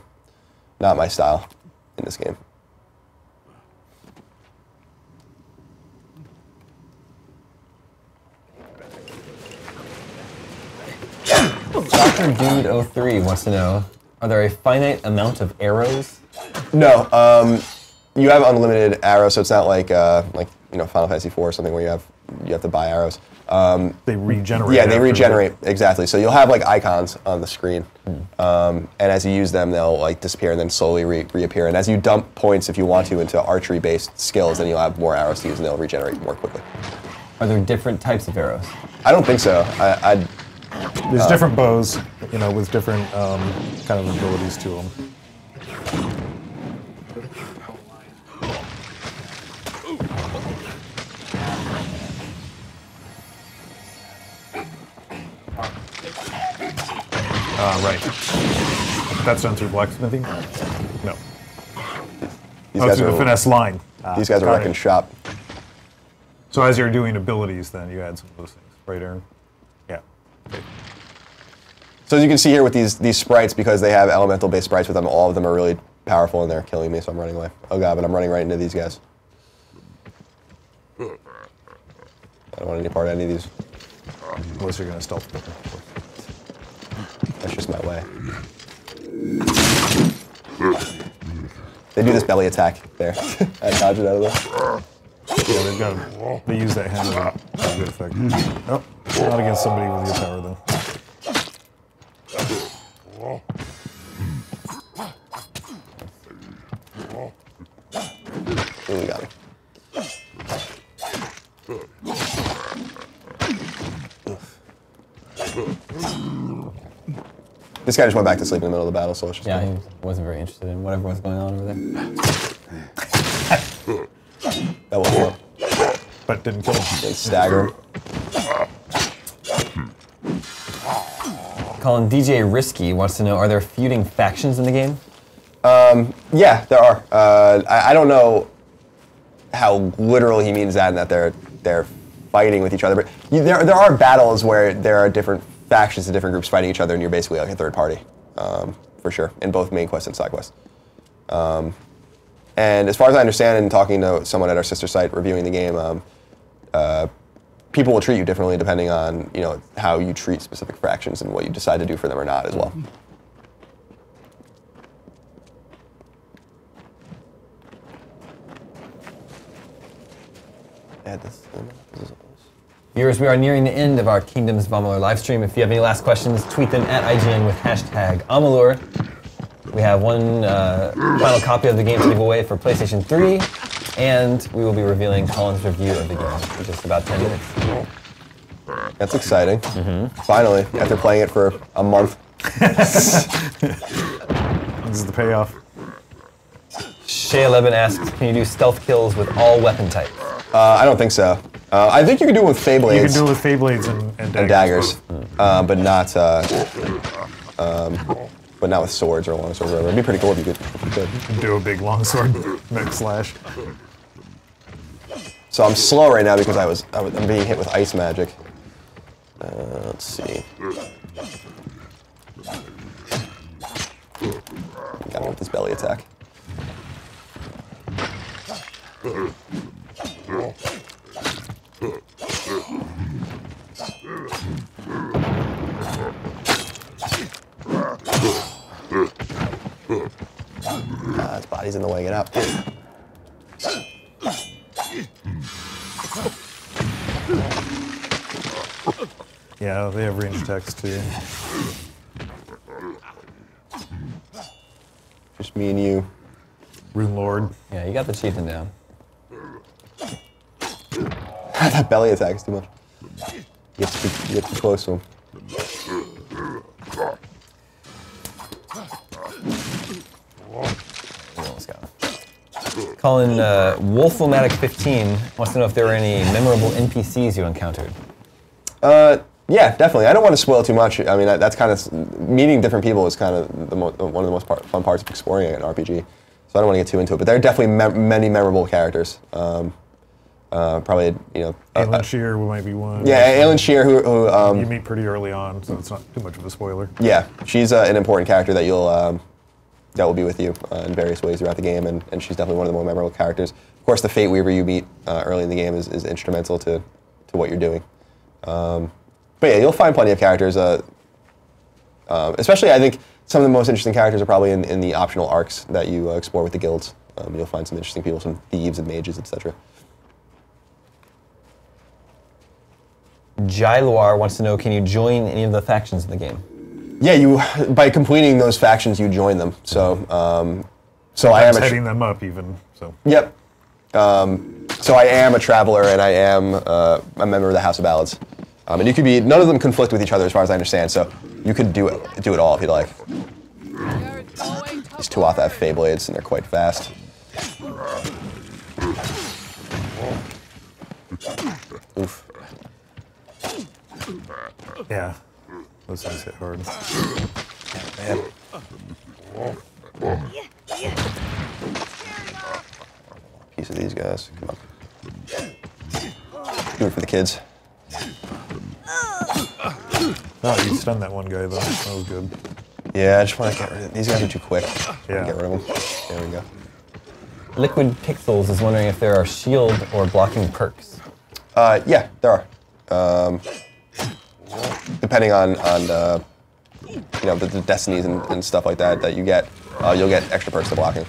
not my style in this game. Dr. Dude03 wants to know, are there a finite amount of arrows? No, you have unlimited arrows, so it's not like Final Fantasy IV or something where you have to buy arrows. They regenerate. Yeah, they regenerate, exactly. So you'll have icons on the screen, and as you use them, they'll disappear and then slowly reappear. And as you dump points, if you want to, into archery-based skills, then you'll have more arrows to use and they'll regenerate more quickly. Are there different types of arrows? I don't think so. There's different bows, with different kind of abilities to them. Right. That's done through blacksmithing? No. These guys through are the finesse line. These guys are wrecking shop. So as you're doing abilities, then you add some of those things, right, Aaron? Yeah. Okay. So as you can see here with these sprites, because they have elemental-based sprites with them, all of them are really powerful and they're killing me, so I'm running away. Oh god, but I'm running right into these guys. don't want any part of any of these. Unless you're gonna stealth them. That's just my way. They do this belly attack there. I dodge it out of there. Yeah, they use that hammer to good effect. Nope, not against somebody with your power though. Ooh, we got him. This guy just went back to sleep in the middle of the battle, so it's just Yeah, he wasn't very interested in whatever was going on over there. that will kill him. But didn't kill him. They stagger him. Colin, DJ Risky wants to know, are there feuding factions in the game? Yeah, there are. I don't know how literal he means that, and that they're fighting with each other, but there are battles where there are different factions and different groups fighting each other, and you're basically like a third party, for sure, in both main quests and side quests. And as far as I understand, and talking to someone at our sister site reviewing the game, people will treat you differently depending on how you treat specific factions and what you decide to do for them or not as well. Add this. Viewers, we are nearing the end of our Kingdoms of Amalur live stream. If you have any last questions, tweet them at IGN with hashtag Amalur. We have one final copy of the game to give away for PlayStation 3, and we will be revealing Colin's review of the game in just about 10 minutes. That's exciting. Finally, after playing it for a month. This is the payoff. Shay11 asks, can you do stealth kills with all weapon types? I don't think so. I think you can do it with Feyblades. You can do it with Feyblades and daggers. But not with swords or long swords or whatever. It'd be pretty cool if you could. Do a big longsword neck slash. So I'm slow right now because I'm being hit with ice magic. Let's see. Got him with this belly attack. His body's in the way. Get up. Yeah, they have range attacks too. Just me and you. Rune Lord. Yeah, you got the chieftain down. That belly attack is too much. You get too close to him. Colin, Wolfomatic15 wants to know if there were any memorable NPCs you encountered. Yeah, definitely. I don't want to spoil too much. I mean, that's kind of meeting different people is kind of one of the most fun parts of exploring an RPG. So I don't want to get too into it, but there are definitely many memorable characters. Probably, Aelin Shear might be one. Yeah, Aelin Shear, who you meet pretty early on, so it's not too much of a spoiler. Yeah, she's an important character that that will be with you in various ways throughout the game, and she's definitely one of the more memorable characters. Of course, the Fate Weaver you meet early in the game is instrumental to what you're doing. But yeah, you'll find plenty of characters. Especially, I think some of the most interesting characters are probably in the optional arcs that you explore with the guilds. You'll find some interesting people, some thieves and mages, etc. Jailoir wants to know, can you join any of the factions in the game? Yeah, by completing those factions, you join them. So, I am heading them up even. So. Yep. So I am a traveler, and I am a member of the House of Ballads. And you could be, none of them conflict with each other as far as I understand, so you could do it all if you'd like. These two off have Feyblades, and they're quite fast. Oof. Yeah, those things hit hard. Man. Piece of these guys, come on. Do it for the kids. Oh, you stunned that one guy though. That was good. Yeah, I just want to get rid of these guys. Are too quick. Yeah. Get rid of them. There we go. Liquid Pixels is wondering if there are shield or blocking perks. Yeah, there are. Depending on the destinies and stuff like that you get, you'll get extra perks to blocking.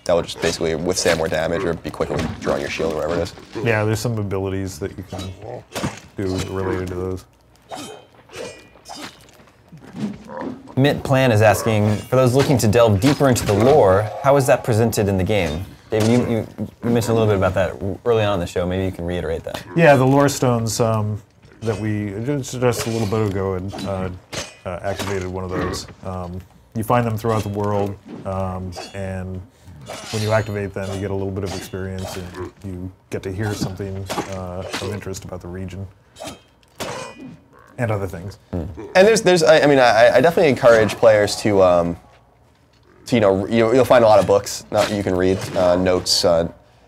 That will just basically withstand more damage or be quicker with drawing your shield or whatever it is. Yeah, there's some abilities that you can do related to those. Mitt Plan is asking, for those looking to delve deeper into the lore, how is that presented in the game? David, you mentioned a little bit about that early on in the show. Maybe you can reiterate that. Yeah, the lore stones that we just a little bit ago and activated one of those. You find them throughout the world, and when you activate them, you get a little bit of experience, and you get to hear something of interest about the region and other things. And I definitely encourage players to you'll find a lot of books you can read, notes,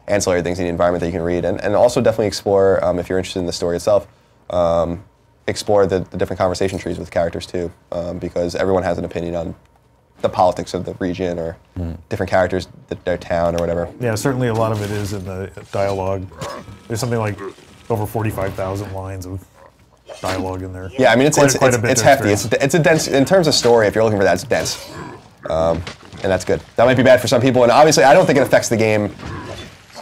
ancillary things in the environment that you can read, and also definitely explore, if you're interested in the story itself, explore the different conversation trees with characters too, because everyone has an opinion on the politics of the region or different characters, their town or whatever. Yeah, certainly a lot of it is in the dialogue. There's something like over 45,000 lines of dialogue in there. Yeah, I mean it's hefty. Experience. It's a dense in terms of story. If you're looking for that, it's dense, and that's good. That might be bad for some people, and obviously I don't think it affects the game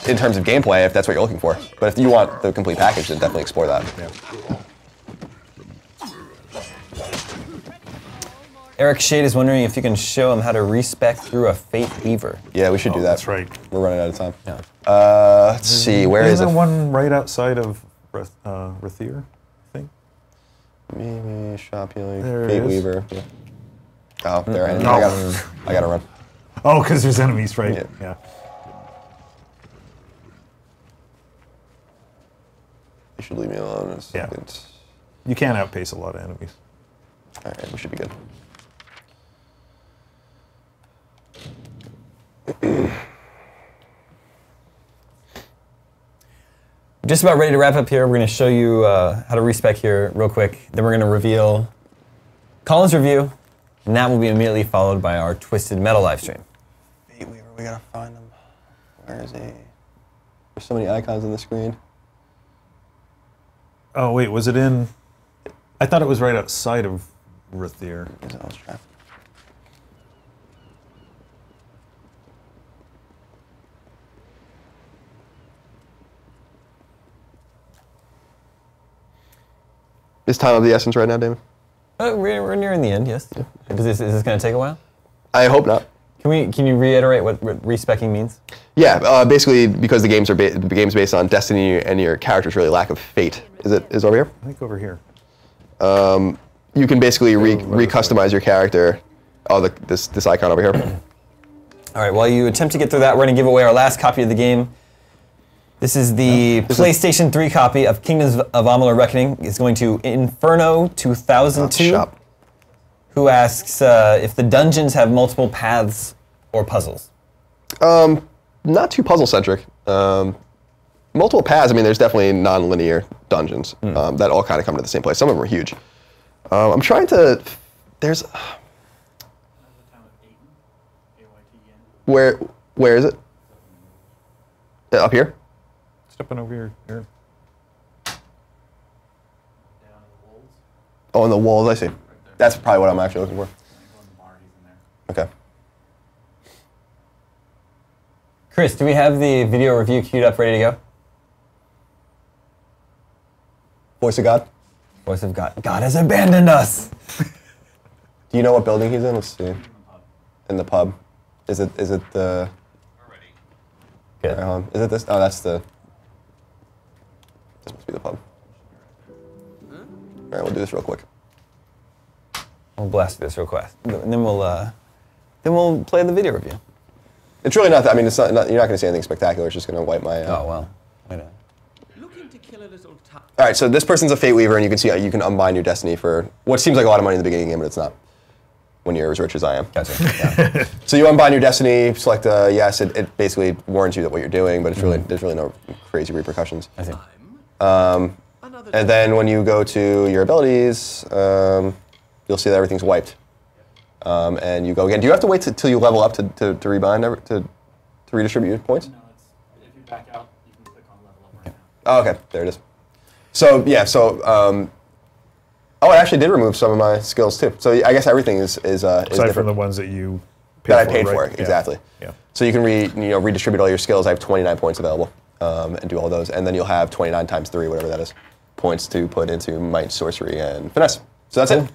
in terms of gameplay if that's what you're looking for. But if you want the complete package, then definitely explore that. Yeah. Eric Shade is wondering if you can show him how to respec through a Fate Weaver. Yeah, we should do that. That's right. We're running out of time. Yeah. Let's see. Where is Isn't it? there one right outside of Rathier, I think? Maybe shop healing. There it Fate is. Weaver. Yeah. Oh, there. I gotta run. Oh, because there's enemies, right? Yeah. Yeah. You should leave me alone in a second. You can't outpace a lot of enemies. All right, we should be good. Just about ready to wrap up here. We're going to show you how to respec here real quick. Then we're going to reveal Colin's review, and that will be immediately followed by our Twisted Metal live stream. Fate Weaver, we gotta find them. Where is he? There's so many icons on the screen. Oh, wait, was it in... I thought it was right outside of Rathier. Is it Elstrap? Is time of the essence right now, David? We're nearing the end, yes. Yeah. Is this going to take a while? I hope not. Can you reiterate what respecing means? Yeah, basically because the game's based on destiny and your character's really lack of fate. Is it over here? I think over here. You can basically re-customize your character. Oh, this icon over here. All right, while you attempt to get through that, we're going to give away our last copy of the game. This is the PlayStation 3 copy of Kingdoms of Amalur Reckoning. It's going to Inferno 2002. Shop. Who asks if the dungeons have multiple paths or puzzles? Not too puzzle-centric. Multiple paths, I mean, there's definitely non-linear dungeons that all kind of come to the same place. Some of them are huge. I'm trying to... There's... Where is it? Up here? Stepping over here. Oh, in the walls, I see. That's probably what I'm actually looking for. Okay. Chris, do we have the video review queued up, ready to go? Voice of God? Voice of God. God has abandoned us. Do you know what building he's in? Let's see. In the pub. Is it the... Good. Is it this? Oh, that's the... This must be the pub. All right, we'll do this real quick. We'll blast this real quick. And then we'll play the video review. It's really not that, I mean, it's not you're not going to see anything spectacular. It's just going to wipe my... Oh, well. Wait a Looking to kill a little All right, so this person's a Fate Weaver, and you can see you can unbind your destiny for what seems like a lot of money in the beginning of the game, but it's not when you're as rich as I am. Gotcha. Yeah. So you unbind your destiny, select yes, it basically warns you that what you're doing, but it's really there's really no crazy repercussions. I see. And then when you go to your abilities, you'll see that everything's wiped. And you go again. Do you have to wait till you level up to rebind, to redistribute your points? No, if you back out, you can click on level up right Oh, okay, there it is. So yeah, so oh, it actually did remove some of my skills too. So I guess everything is Aside different. from the ones that you I paid for, right? exactly. Yeah. So you can redistribute all your skills. I have 29 points available, and do all those, and then you'll have 29 times 3, whatever that is, points to put into might, sorcery, and finesse. So that's it.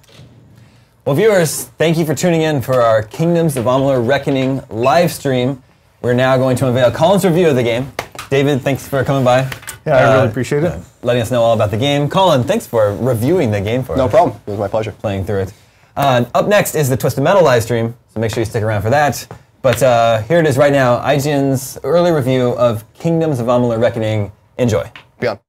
Well, viewers, thank you for tuning in for our Kingdoms of Amalur Reckoning live stream. We're now going to unveil Colin's review of the game. David, thanks for coming by. Yeah, I really appreciate it. Letting us know all about the game. Colin, thanks for reviewing the game for us. No problem. It was my pleasure. Playing through it. Up next is the Twisted Metal live stream, so make sure you stick around for that. But here it is right now, IGN's early review of Kingdoms of Amalur Reckoning. Enjoy. Beyond.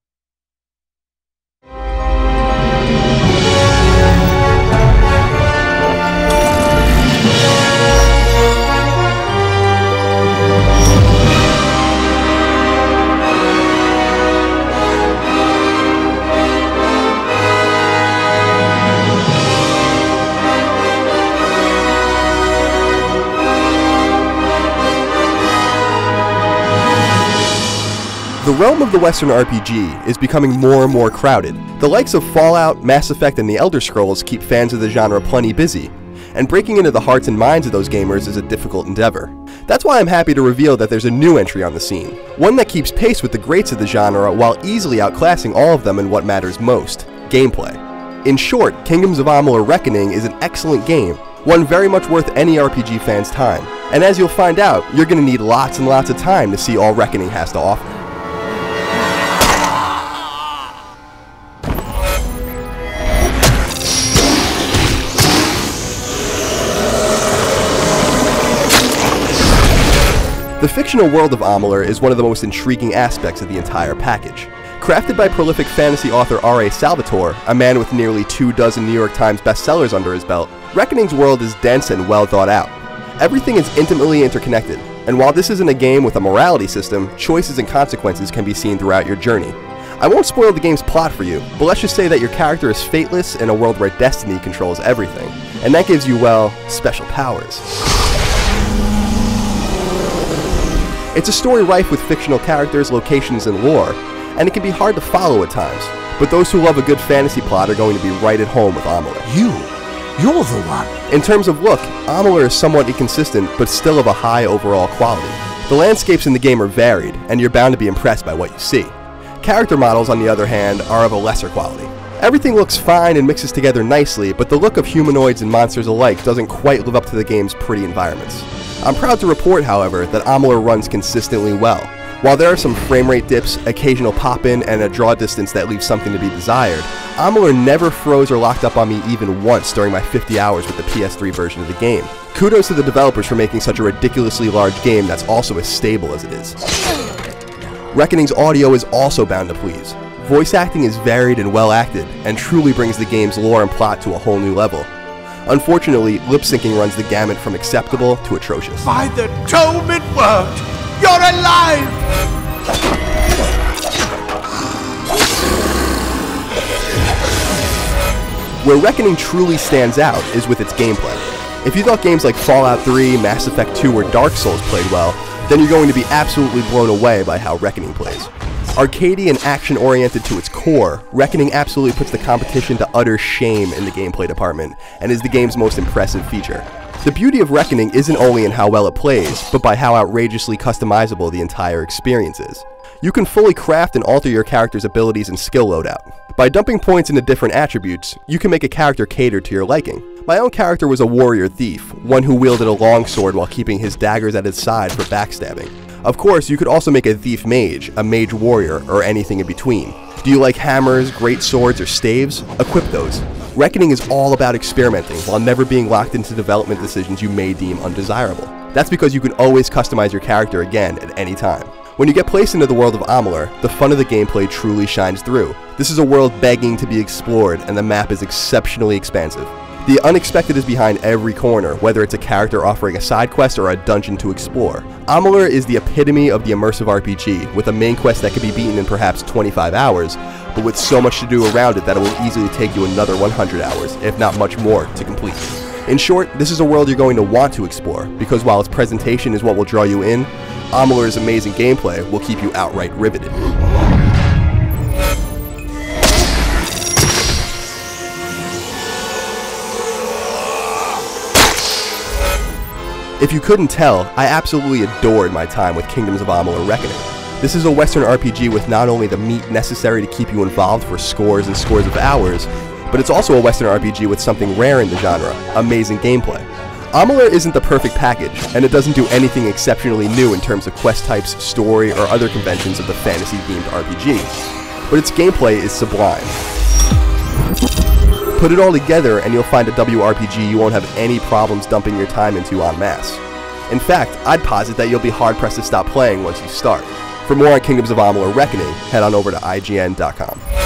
The realm of the Western RPG is becoming more and more crowded. The likes of Fallout, Mass Effect, and the Elder Scrolls keep fans of the genre plenty busy, and breaking into the hearts and minds of those gamers is a difficult endeavor. That's why I'm happy to reveal that there's a new entry on the scene, one that keeps pace with the greats of the genre while easily outclassing all of them in what matters most, gameplay. In short, Kingdoms of Amalur Reckoning is an excellent game, one very much worth any RPG fan's time, and as you'll find out, you're going to need lots and lots of time to see all Reckoning has to offer. The fictional world of Amalur is one of the most intriguing aspects of the entire package. Crafted by prolific fantasy author R.A. Salvatore, a man with nearly 24 New York Times bestsellers under his belt, Reckoning's world is dense and well thought out. Everything is intimately interconnected, and while this isn't a game with a morality system, choices and consequences can be seen throughout your journey. I won't spoil the game's plot for you, but let's just say that your character is fateless in a world where destiny controls everything, and that gives you, well, special powers. It's a story rife with fictional characters, locations, and lore, and it can be hard to follow at times, but those who love a good fantasy plot are going to be right at home with Amalur. You're the one. In terms of look, Amalur is somewhat inconsistent, but still of a high overall quality. The landscapes in the game are varied, and you're bound to be impressed by what you see. Character models, on the other hand, are of a lesser quality. Everything looks fine and mixes together nicely, but the look of humanoids and monsters alike doesn't quite live up to the game's pretty environments. I'm proud to report, however, that Amalur runs consistently well. While there are some frame rate dips, occasional pop-in, and a draw distance that leaves something to be desired, Amalur never froze or locked up on me even once during my 50 hours with the PS3 version of the game. Kudos to the developers for making such a ridiculously large game that's also as stable as it is. Reckoning's audio is also bound to please. Voice acting is varied and well acted, and truly brings the game's lore and plot to a whole new level. Unfortunately, lip syncing runs the gamut from acceptable to atrocious. By the tome it worked! You're alive! Where Reckoning truly stands out is with its gameplay. If you thought games like Fallout 3, Mass Effect 2, or Dark Souls played well, then you're going to be absolutely blown away by how Reckoning plays. Arcadey and action-oriented to its core, Reckoning absolutely puts the competition to utter shame in the gameplay department, and is the game's most impressive feature. The beauty of Reckoning isn't only in how well it plays, but by how outrageously customizable the entire experience is. You can fully craft and alter your character's abilities and skill loadout. By dumping points into different attributes, you can make a character cater to your liking. My own character was a warrior thief, one who wielded a longsword while keeping his daggers at his side for backstabbing. Of course, you could also make a thief mage, a mage warrior, or anything in between. Do you like hammers, great swords, or staves? Equip those. Reckoning is all about experimenting while never being locked into development decisions you may deem undesirable. That's because you can always customize your character again at any time. When you get placed into the world of Amalur, the fun of the gameplay truly shines through. This is a world begging to be explored, and the map is exceptionally expansive. The unexpected is behind every corner, whether it's a character offering a side quest or a dungeon to explore. Amalur is the epitome of the immersive RPG, with a main quest that can be beaten in perhaps 25 hours, but with so much to do around it that it will easily take you another 100 hours, if not much more, to complete. In short, this is a world you're going to want to explore, because while its presentation is what will draw you in, Amalur's amazing gameplay will keep you outright riveted. If you couldn't tell, I absolutely adored my time with Kingdoms of Amalur Reckoning. This is a Western RPG with not only the meat necessary to keep you involved for scores and scores of hours, but it's also a Western RPG with something rare in the genre, amazing gameplay. Amalur isn't the perfect package, and it doesn't do anything exceptionally new in terms of quest types, story, or other conventions of the fantasy-themed RPG, but its gameplay is sublime. Put it all together and you'll find a WRPG you won't have any problems dumping your time into en masse. In fact, I'd posit that you'll be hard-pressed to stop playing once you start. For more on Kingdoms of Amalur Reckoning, head on over to IGN.com.